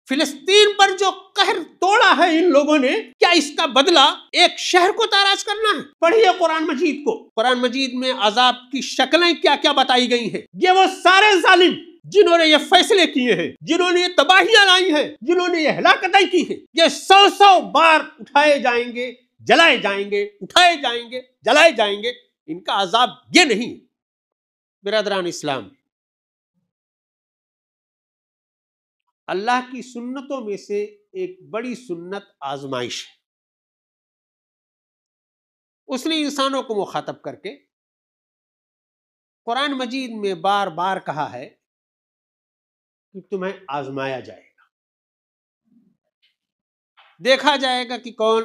فلسطین پر جو قہر توڑا ہے ان لوگوں نے، کیا اس کا بدلہ ایک شہر کو تاراج کرنا ہے؟ پڑھیے قرآن مجید کو، قرآن مجید میں عذاب کی شکلیں کیا کیا بتائی گئی ہیں۔ یہ وہ سارے ظالم جنہوں نے یہ فیصلے کیے ہیں، جنہوں نے یہ تباہیاں لائی ہیں، جنہوں نے یہ ہلاکتیں کی ہیں، یہ 100 بار اٹھائے جائیں گے، جلائے جائیں گے، اٹھائے جائیں گے، جلائے جائیں گے۔ ان کا عذاب یہ نہیں ہے۔ برادران اسلام، اللہ کی سنتوں میں سے ایک بڑی سنت آزمائش ہے۔ اس نے انسانوں کو مخاطب کر کے قرآن مجید میں بار بار کہا ہے کہ تمہیں آزمایا جائے گا، دیکھا جائے گا کہ کون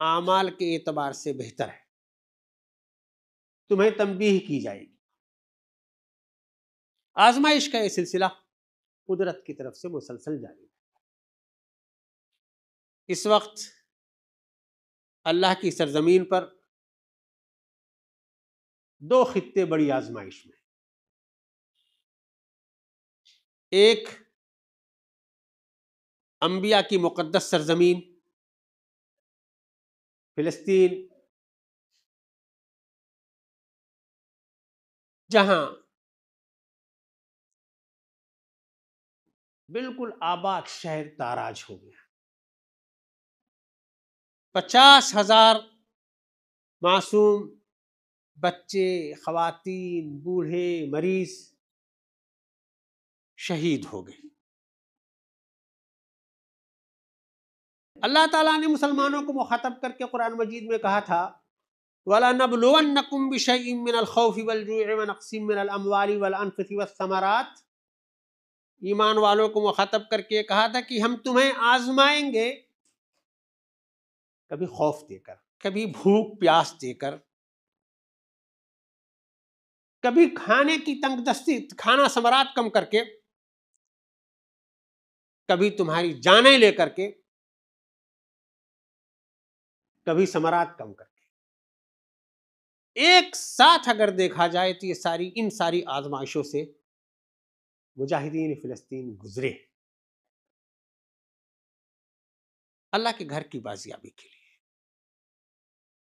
اعمال کے اعتبار سے بہتر ہے، تمہیں تنبیہ کی جائے گی۔ آزمائش کا یہ سلسلہ قدرت کی طرف سے مسلسل جاری ہے۔ اس وقت اللہ کی سرزمین پر 2 خطے بڑی آزمائش میں، ایک انبیاء کی مقدس سرزمین فلسطین، جہاں بالکل آباد شہر تاراج ہو گیا، 50,000 معصوم بچے، خواتین، بوڑھے، مریض شہید ہو گئے۔ اللہ تعالیٰ نے مسلمانوں کو مخاطب کر کے قرآن مجید میں کہا تھا وَلَنَبْلُوَنَّكُمْ بِشَيْءٍ مِّنَ الْخَوْفِ وَالْجُوعِ وَنَقْصٍ مِّنَ الْأَمْوَالِ وَالْأَنفُسِ وَالثَّمَرَاتِ۔ ایمان والوں کو مخاطب کر کے کہا تھا کہ ہم تمہیں آزمائیں گے، کبھی خوف دے کر، کبھی بھوک پیاس دے کر، کبھی کھانے کی تنگ دستی، کھانا ثمرات کم کر کے، کبھی تمہاری جانیں لے کر کے، کبھی ثمرات کم کر کے۔ ایک ساتھ اگر دیکھا جائے تو یہ ان ساری آزمائشوں سے مجاہدین فلسطین گزرے اللہ کے گھر کی بازیابی کے لیے،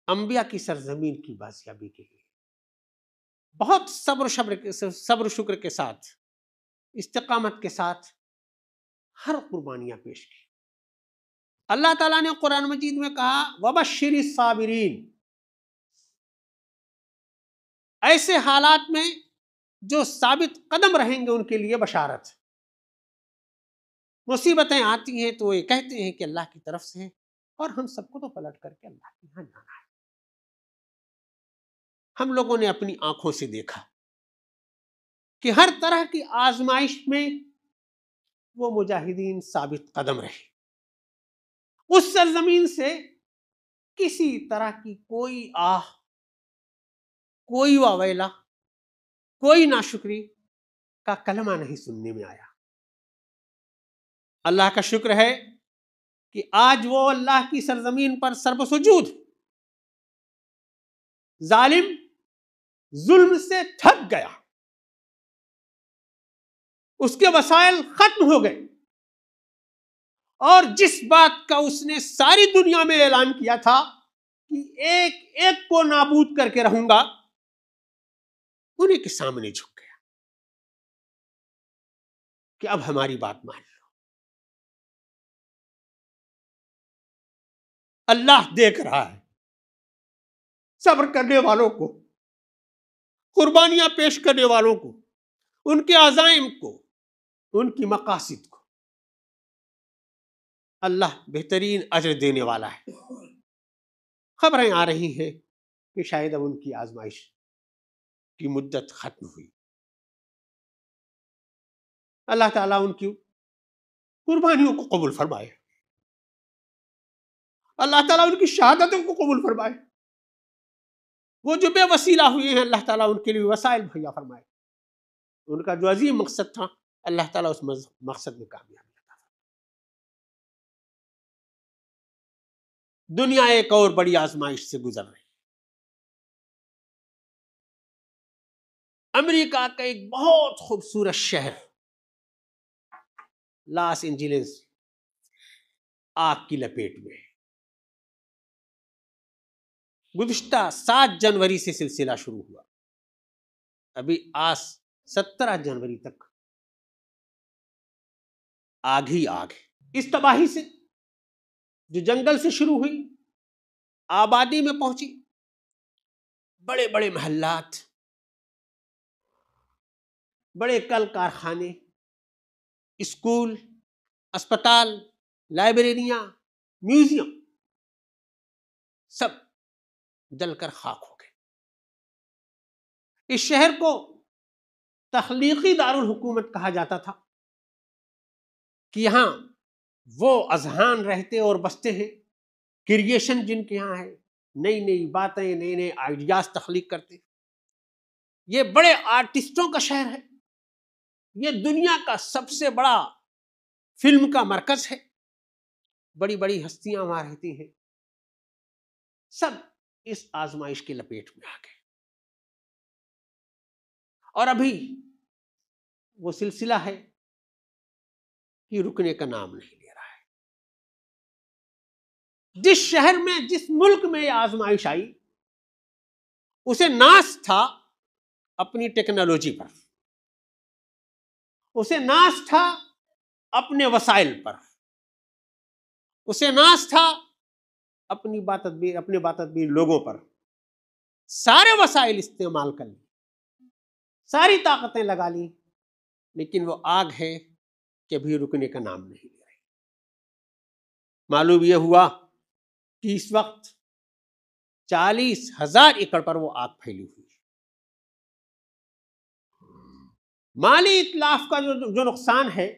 انبیاء کی سرزمین کی بازیابی کے لیے بہت صبر و شکر کے ساتھ، استقامت کے ساتھ ہر قربانیاں پیش کی۔ اللہ تعالیٰ نے قرآن مجید میں کہا وَبَشِّرِ الصَّابِرِينَ، ایسے حالات میں جو ثابت قدم رہیں گے ان کے لیے بشارت۔ مصیبتیں آتی ہیں تو یہ کہتے ہیں کہ اللہ کی طرف سے ہے، اور ہم سب کو تو پلٹ کر کے اللہ کے یہاں جانا ہے۔ ہم لوگوں نے اپنی آنکھوں سے دیکھا کہ ہر طرح کی آزمائش میں وہ مجاہدین ثابت قدم رہے، اس سرزمین سے کسی طرح کی کوئی آہ، کوئی واویلا، کوئی ناشکری کا کلمہ نہیں سننے میں آیا۔ اللہ کا شکر ہے کہ آج وہ اللہ کی سرزمین پر سرب سجود، ظالم ظلم سے تھک گیا، اس کے وسائل ختم ہو گئے، اور جس بات کا اس نے ساری دنیا میں اعلان کیا تھا کہ ایک ایک کو نابود کر کے رہوں گا، انہیں کے سامنے جھک گیا کہ اب ہماری بات مان لو۔ اللہ دیکھ رہا ہے صبر کرنے والوں کو، قربانیاں پیش کرنے والوں کو، ان کے عزائم کو، ان کی مقاصد کو۔ اللہ بہترین اجر دینے والا ہے۔ خبریں آ رہی ہیں کہ شاید اب ان کی آزمائش کی مدت ختم ہوئی۔ اللہ تعالیٰ ان کی قربانیوں کو قبول فرمائے، اللہ تعالیٰ ان کی شہادتوں کو قبول فرمائے، وہ جو بے وسیلہ ہوئے ہیں اللہ تعالیٰ ان کے لیے وسائل مہیا فرمائے، ان کا جو عظیم مقصد تھا اللہ تعالیٰ اس مقصد میں کامیابی عطا فرمائے۔ دنیا ایک اور بڑی آزمائش سے گزر رہی ہے۔ امریکہ کا ایک بہت خوبصورت شہر لاس اینجلس آگ کی لپیٹ میں. گزشتہ 7 جنوری سے سلسلہ شروع ہوا، ابھی آج 17 جنوری تک آگ ہی آگ ہے. اس تباہی سے جو جنگل سے شروع ہوئی آبادی میں پہنچی، بڑے بڑے محلات، بڑے کل کارخانے، اسکول، اسپتال، لائبریریاں، میوزیم، سب جل کر خاک ہو گئے. اس شہر کو تخلیقی دارالحکومت کہا جاتا تھا کہ یہاں وہ اذہان رہتے اور بستے ہیں، کریشن جن کے یہاں ہے، نئی نئی باتیں، نئے نئے آئیڈیاز تخلیق کرتے. یہ بڑے آرٹسٹوں کا شہر ہے، یہ دنیا کا سب سے بڑا فلم کا مرکز ہے، بڑی بڑی ہستیاں وہاں رہتی ہیں. سب اس آزمائش کی لپیٹ میں آ گئے، اور ابھی وہ سلسلہ ہے کہ رکنے کا نام نہیں لے رہا ہے. جس شہر میں، جس ملک میں یہ آزمائش آئی، اسے ناز تھا اپنی ٹیکنالوجی پر، اسے ناز تھا اپنے وسائل پر، اسے ناز تھا اپنے باتدبیر لوگوں پر. سارے وسائل استعمال کر لی، ساری طاقتیں لگا لی، لیکن وہ آگ ہے کہ ابھی رکنے کا نام نہیں لے رہی. معلوم یہ ہوا کہ اس وقت 40,000 ایکڑ پر وہ آگ پھیلی ہوئی ہے. مالی اتلاف کا جو نقصان ہے،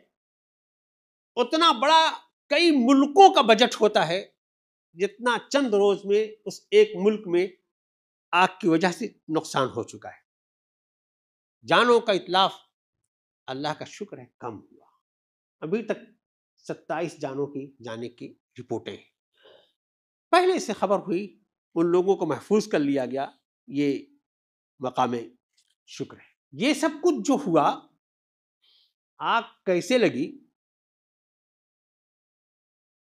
اتنا بڑا کئی ملکوں کا بجٹ ہوتا ہے جتنا چند روز میں اس ایک ملک میں آگ کی وجہ سے نقصان ہو چکا ہے. جانوں کا اتلاف اللہ کا شکر ہے کم ہوا، ابھی تک 27 جانوں کی جانے کی رپورٹیں ہیں. پہلے سے خبر ہوئی، ان لوگوں کو محفوظ کر لیا گیا، یہ مقام شکر ہے. یہ سب کچھ جو ہوا، آگ کیسے لگی،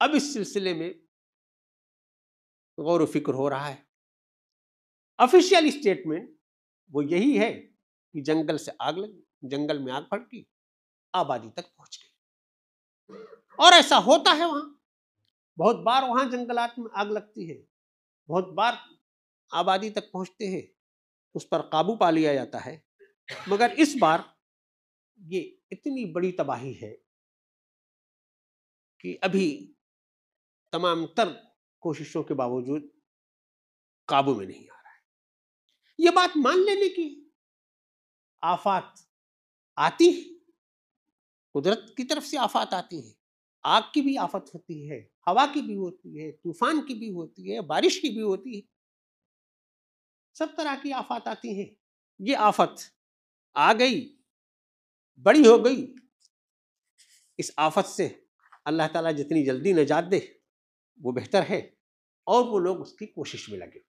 اب اس سلسلے میں غور و فکر ہو رہا ہے. آفیشیل اسٹیٹمنٹ وہ یہی ہے کہ جنگل سے آگ لگی، جنگل میں آگ پھڑکی، آبادی تک پہنچ گئی. اور ایسا ہوتا ہے، وہاں بہت بار وہاں جنگلات میں آگ لگتی ہے، بہت بار آبادی تک پہنچتے ہیں، اس پر قابو پا لیا جاتا ہے. مگر اس بار یہ اتنی بڑی تباہی ہے کہ ابھی تمام تر کوششوں کے باوجود قابو میں نہیں آ رہا ہے. یہ بات مان لینے کی، آفات آتی ہے، قدرت کی طرف سے آفات آتی ہیں. آگ کی بھی آفت ہوتی ہے، ہوا کی بھی ہوتی ہے، طوفان کی بھی ہوتی ہے، بارش کی بھی ہوتی ہے، سب طرح کی آفات آتی ہیں. یہ آفت آ گئی، بڑی ہو گئی. اس آفت سے اللہ تعالیٰ جتنی جلدی نجات دے وہ بہتر ہے، اور وہ لوگ اس کی کوشش میں لگے.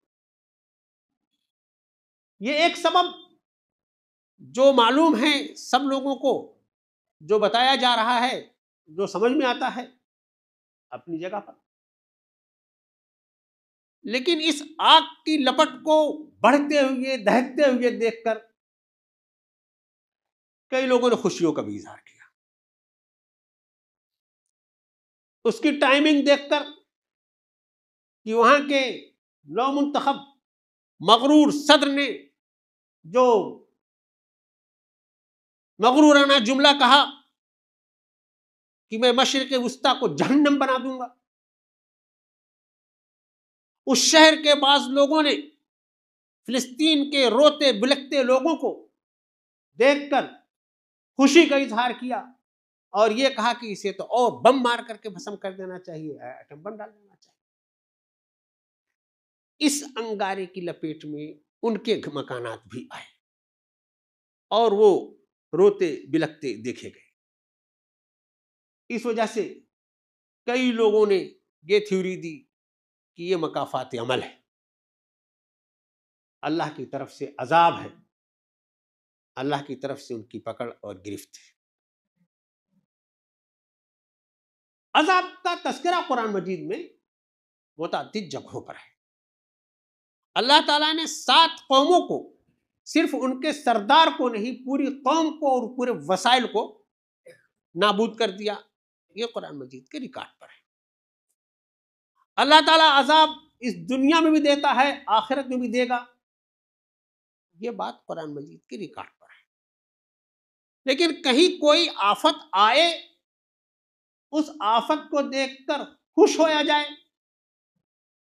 یہ ایک سبب جو معلوم ہے سب لوگوں کو، جو بتایا جا رہا ہے، جو سمجھ میں آتا ہے اپنی جگہ پر. لیکن اس آگ کی لپٹ کو بڑھتے ہوئے، دہتے ہوئے دیکھ کر کئی لوگوں نے خوشیوں کا بھی اظہار کیا. اس کی ٹائمنگ دیکھ کر کہ وہاں کے نو منتخب مغرور صدر نے جو مغرورانہ جملہ کہا کہ میں مشرق وسطیٰ کو جہنم بنا دوں گا، اس شہر کے بعض لوگوں نے فلسطین کے روتے بلکتے لوگوں کو دیکھ کر خوشی کا اظہار کیا، اور یہ کہا کہ اسے تو اور بم مار کر کے بھسم کر دینا چاہیے، ایٹم بم ڈال دینا چاہیے. اس انگارے کی لپیٹ میں ان کے مکانات بھی آئے اور وہ روتے بلکتے دیکھے گئے. اس وجہ سے کئی لوگوں نے یہ تھیوری دی کہ یہ مکافات عمل ہے، اللہ کی طرف سے عذاب ہے، اللہ کی طرف سے ان کی پکڑ اور گرفت ہے. عذاب کا تذکرہ قرآن مجید میں متعدد جگہوں پر ہے۔ اللہ تعالیٰ نے 7 قوموں کو، صرف ان کے سردار کو نہیں، پوری قوم کو اور پورے وسائل کو نابود کر دیا۔ یہ قرآن مجید کے ریکارڈ پر ہے۔ اللہ تعالیٰ عذاب اس دنیا میں بھی دیتا ہے، آخرت میں بھی دے گا، یہ بات قرآن مجید کے ریکارڈ پر ہے۔ لیکن کہیں کوئی آفت آئے، اس آفت کو دیکھ کر خوش ہویا جائے،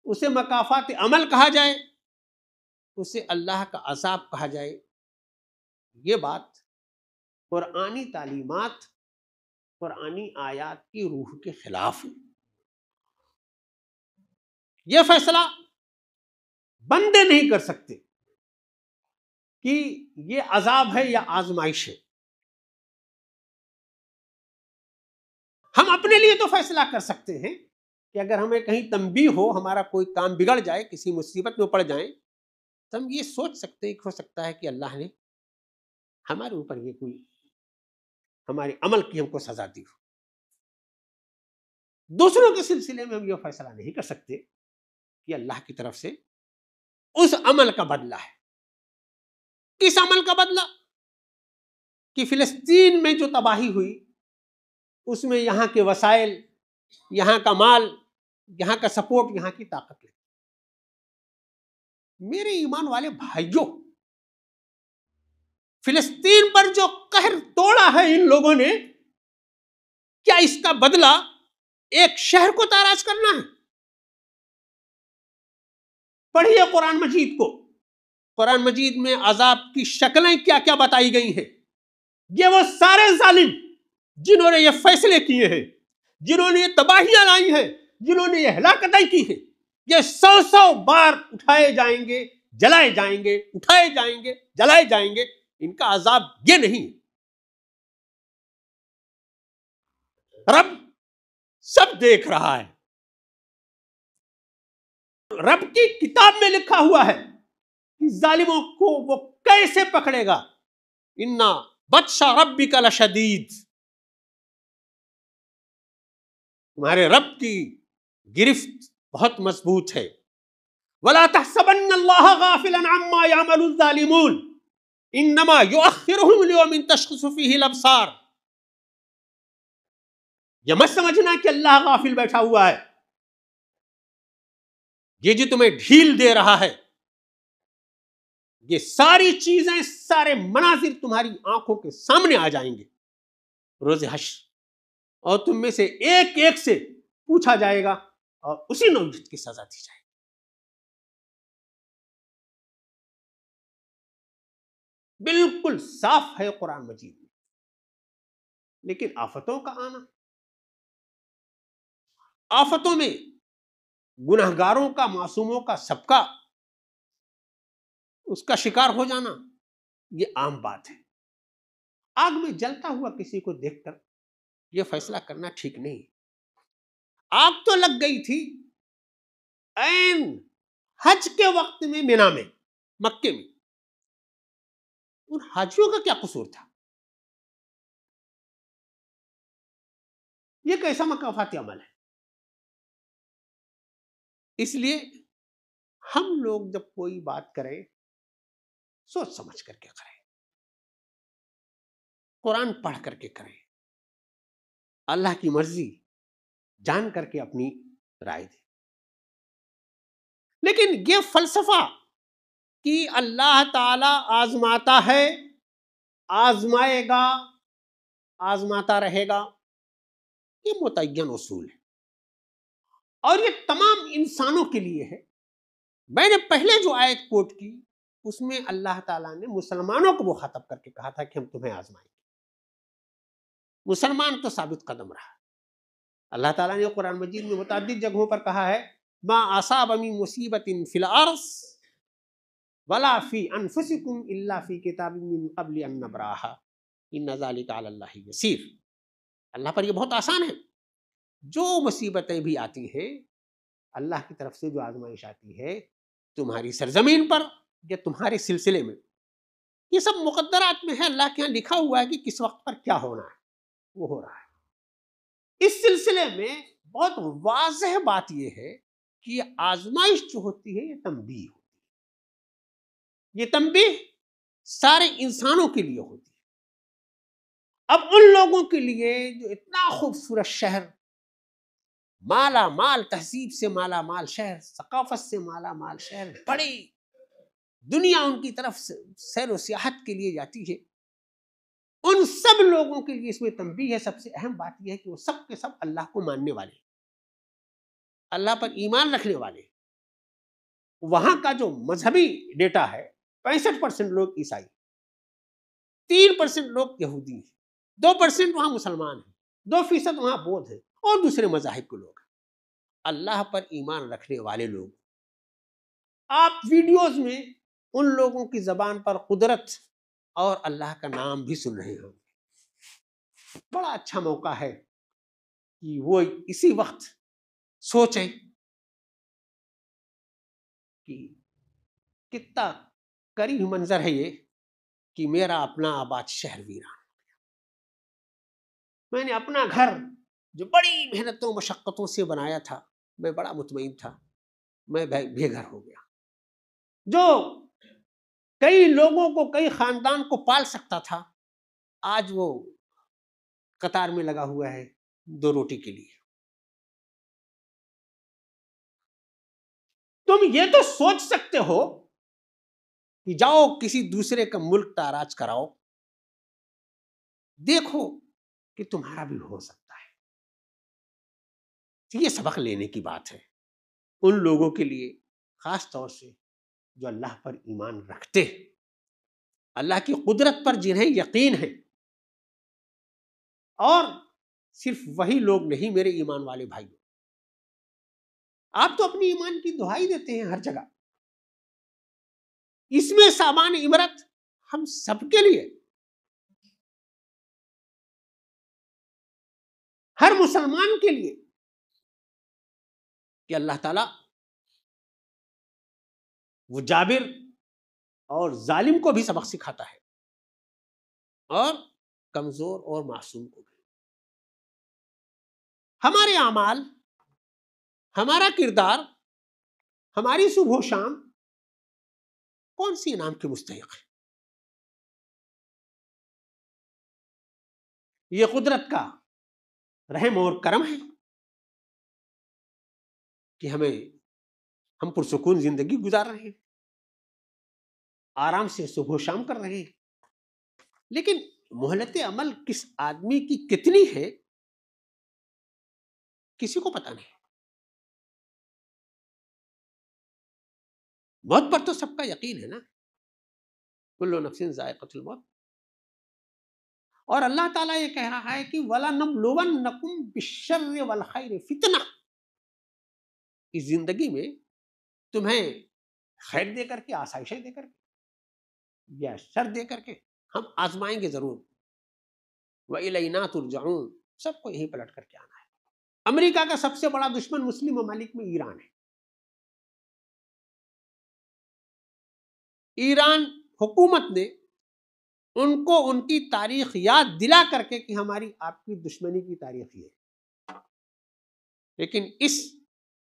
اسے مکافات عمل کہا جائے، اسے اللہ کا عذاب کہا جائے، یہ بات قرآنی تعلیمات، قرآنی آیات کی روح کے خلاف ہے۔ یہ فیصلہ بندے نہیں کر سکتے کہ یہ عذاب ہے یا آزمائش ہے۔ ہم اپنے لیے تو فیصلہ کر سکتے ہیں کہ اگر ہمیں کہیں تنبیہ ہو، ہمارا کوئی کام بگڑ جائے، کسی مصیبت میں پڑ جائیں، تو ہم یہ سوچ سکتے ہیں کہ ہو سکتا ہے کہ اللہ نے ہمارے اوپر یہ کوئی ہمارے عمل کی ہم کو سزا دی ہو۔ دوسروں کے سلسلے میں ہم یہ فیصلہ نہیں کر سکتے کہ اللہ کی طرف سے اس عمل کا بدلہ ہے۔ کس عمل کا بدلہ؟ کہ فلسطین میں جو تباہی ہوئی، اس میں یہاں کے وسائل، یہاں کا مال، یہاں کا سپورٹ، یہاں کی طاقت لگی۔ میرے ایمان والے بھائیوں، فلسطین پر جو قہر توڑا ہے ان لوگوں نے، کیا اس کا بدلہ ایک شہر کو تاراج کرنا ہے؟ پڑھیے قرآن مجید کو۔ قرآن مجید میں عذاب کی شکلیں کیا کیا بتائی گئی ہیں۔ یہ وہ سارے ظالم جنہوں نے یہ فیصلے کیے ہیں، جنہوں نے یہ تباہیاں لائی ہیں، جنہوں نے یہ ہلاکتیں کی ہیں، یہ 100 بار اٹھائے جائیں گے، جلائے جائیں گے، اٹھائے جائیں گے، جلائے جائیں گے۔ ان کا عذاب یہ نہیں۔ رب سب دیکھ رہا ہے۔ رب کی کتاب میں لکھا ہوا ہے کہ ظالموں کو وہ کیسے پکڑے گا۔ اِنَّا بَطْشَ رَبِّكَ لَشَدِيدٌ، تمہارے رب کی گرفت بہت مضبوط ہے۔ وَلَا تَحْسَبَنَّ اللَّهَ غَافِلًا عَمَّا يَعْمَلُ الظَّالِمُونَ إِنَّمَا يُؤَخِّرُهُمْ لِيَوْمٍ تَشْخَصُ فِيهِ الْأَبْصَارُ۔ یہ مت سمجھنا کہ اللہ غافل بیٹھا ہوا ہے، یہ جو تمہیں ڈھیل دے رہا ہے، یہ ساری چیزیں، سارے مناظر تمہاری آنکھوں کے سامنے آ جائیں گے روز حشر، اور تم میں سے ایک ایک سے پوچھا جائے گا اور اسی نوعیت کی سزا دی جائے گی۔ بالکل صاف ہے قرآن مجید میں۔ لیکن آفتوں کا آنا، آفتوں میں گنہگاروں کا، معصوموں کا، سب کا اس کا شکار ہو جانا، یہ عام بات ہے۔ آگ میں جلتا ہوا کسی کو دیکھ کر یہ فیصلہ کرنا ٹھیک نہیں۔ آگ تو لگ گئی تھی عین حج کے وقت میں مینا میں، مکے میں۔ ان حاجیوں کا کیا قصور تھا؟ یہ کیسا مکافاتی عمل ہے؟ اس لیے ہم لوگ جب کوئی بات کریں، سوچ سمجھ کر کے کریں، قرآن پڑھ کر کے کریں، اللہ کی مرضی جان کر کے اپنی رائے دیں۔ لیکن یہ فلسفہ کہ اللہ تعالی آزماتا ہے، آزمائے گا، آزماتا رہے گا، یہ متعین اصول ہے، اور یہ تمام انسانوں کے لیے ہے۔ میں نے پہلے جو آیت کوٹ کی، اس میں اللہ تعالیٰ نے مسلمانوں کو مخاطب کر کے کہا تھا کہ ہم تمہیں آزمائیں گے۔ مسلمان تو ثابت قدم رہا۔ اللہ تعالیٰ نے قرآن مجید میں متعدد جگہوں پر کہا ہے، ما اصاب من مصیبت فی الارض ولا فی انفسکم الا فی کتاب من قبل ان نبراہا ان ذلک علی اللہ یسیر۔ اللہ پر یہ بہت آسان ہے۔ جو مصیبتیں بھی آتی ہیں، اللہ کی طرف سے جو آزمائش آتی ہے تمہاری سرزمین پر یا تمہارے سلسلے میں، یہ سب مقدرات میں ہے، اللہ کے ہاں لکھا ہوا ہے کہ کس وقت پر کیا ہونا ہے، وہ ہو رہا ہے۔ اس سلسلے میں بہت واضح بات یہ ہے کہ یہ آزمائش جو ہوتی ہے یہ تنبیہ ہوتی ہے، یہ تنبیہ سارے انسانوں کے لیے ہوتی ہے۔ اب ان لوگوں کے لیے جو اتنا خوبصورت شہر، مالا مال تہذیب سے مالا مال شہر، ثقافت سے مالا مال شہر، بڑی دنیا ان کی طرف سے سیر و سیاحت کے لیے جاتی ہے، ان سب لوگوں کے لیے اس میں تنبیہ ہے۔ سب سے اہم بات یہ ہے کہ وہ سب کے سب اللہ کو ماننے والے، اللہ پر ایمان رکھنے والے۔ وہاں کا جو مذہبی ڈیٹا ہے 65% لوگ عیسائی، 3% لوگ یہودی ہیں، 2% وہاں مسلمان ہیں، 2% وہاں بودھ ہیں اور دوسرے مذاہب کے لوگ ہیں۔ اللہ پر ایمان رکھنے والے لوگ، آپ ویڈیوز میں ان لوگوں کی زبان پر قدرت اور اللہ کا نام بھی سن رہے ہوں۔ بڑا اچھا موقع ہے کہ وہ اسی وقت سوچیں کہ کتنا قریب منظر ہے یہ کہ میرا اپنا آباد شہر ویران، میں نے اپنا گھر جو بڑی محنتوں مشقتوں سے بنایا تھا، میں بڑا مطمئن تھا، میں بے گھر ہو گیا۔ جو کئی لوگوں کو، کئی خاندان کو پال سکتا تھا، آج وہ قطار میں لگا ہوا ہے 2 روٹی کے لیے۔ تم یہ تو سوچ سکتے ہو کہ جاؤ کسی دوسرے کا ملک تاراج کراؤ، دیکھو کہ تمہارا بھی ہو سکتا ہے۔ یہ سبق لینے کی بات ہے ان لوگوں کے لیے، خاص طور سے جو اللہ پر ایمان رکھتے ہیں، اللہ کی قدرت پر جنہیں یقین ہے۔ اور صرف وہی لوگ نہیں میرے ایمان والے بھائیوں، آپ تو اپنی ایمان کی دہائی دیتے ہیں ہر جگہ، اس میں سامان عبرت ہم سب کے لیے، ہر مسلمان کے لیے، کہ اللہ تعالی وہ جابر اور ظالم کو بھی سبق سکھاتا ہے، اور کمزور اور معصوم کو بھی۔ ہمارے اعمال، ہمارا کردار، ہماری صبح و شام کون سی انعام کے مستحق ہے؟ یہ قدرت کا رحم اور کرم ہے کہ ہم پرسکون زندگی گزار رہے ہیں، آرام سے صبح و شام کر رہے ہیں۔ لیکن مہلت عمل کس آدمی کی کتنی ہے کسی کو پتہ نہیں۔ موت پر تو سب کا یقین ہے نا، کل نفس ذائقۃ الموت۔ اور اللہ تعالیٰ یہ کہہ رہا ہے کہ وَلَنَبْلُوَنَّكُمْ بِالشَّرِّ وَالْخَيْرِ فِتْنَةً، اس زندگی میں تمہیں خیر دے کر کے، آسائشیں دے کر کے یا شر دے کر کے ہم آزمائیں گے ضرور۔ وَإِلَيْنَا تُرْجَعُونَ، سب کو یہی پلٹ کر کے آنا ہے۔ امریکہ کا سب سے بڑا دشمن مسلم ممالک میں ایران ہے۔ ایران حکومت نے ان کو ان کی تاریخ یاد دلا کر کے کہ ہماری آپ کی دشمنی کی تاریخ یہ ہے، لیکن اس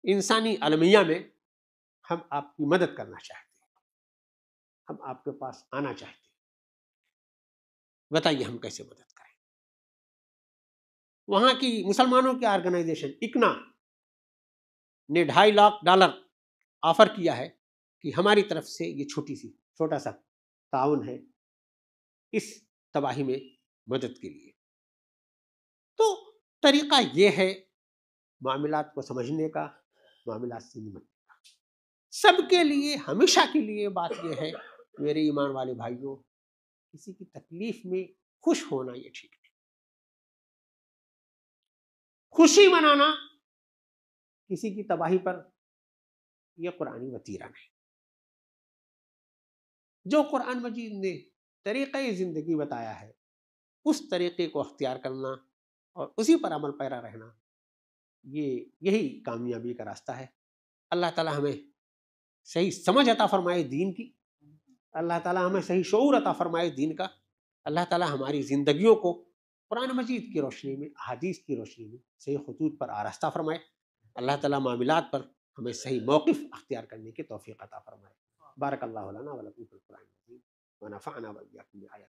انسانی المیہ میں ہم آپ کی مدد کرنا چاہتے ہیں، ہم آپ کے پاس آنا چاہتے ہیں، بتائیے ہم کیسے مدد کریں۔ وہاں کی مسلمانوں کی آرگنائزیشن اکنا نے $2.5 لاکھ آفر کیا ہے کہ ہماری طرف سے یہ چھوٹا سا تعاون ہے اس تباہی میں مدد کے لیے۔ تو طریقہ یہ ہے معاملات کو سمجھنے کا، معاملات سے نمٹنے کا۔ سب کے لیے، ہمیشہ کے لیے بات یہ ہے میرے ایمان والے بھائیوں، کسی کی تکلیف میں خوش ہونا یہ ٹھیک ہے، خوشی منانا کسی کی تباہی پر یہ قرآنی وتیرہ نہیں۔ جو قرآن مجید نے طریقہ زندگی بتایا ہے، اس طریقے کو اختیار کرنا اور اسی پر عمل پیرا رہنا، یہی کامیابی کا راستہ ہے۔ اللہ تعالی ہمیں صحیح سمجھ عطا فرمائے دین کی، اللہ تعالی ہمیں صحیح شعور عطا فرمائے دین کا، اللہ تعالی ہماری زندگیوں کو قرآن مجید کی روشنی میں، احادیث کی روشنی میں صحیح خطوط پر آراستہ فرمائے۔ اللہ تعالیٰ معاملات پر ہمیں صحیح موقف اختیار کرنے کی توفیق عطا فرمائے۔ بارک اللہ لنا ولکم فی القرآن العظیم ونفعنا وإياكم بآیات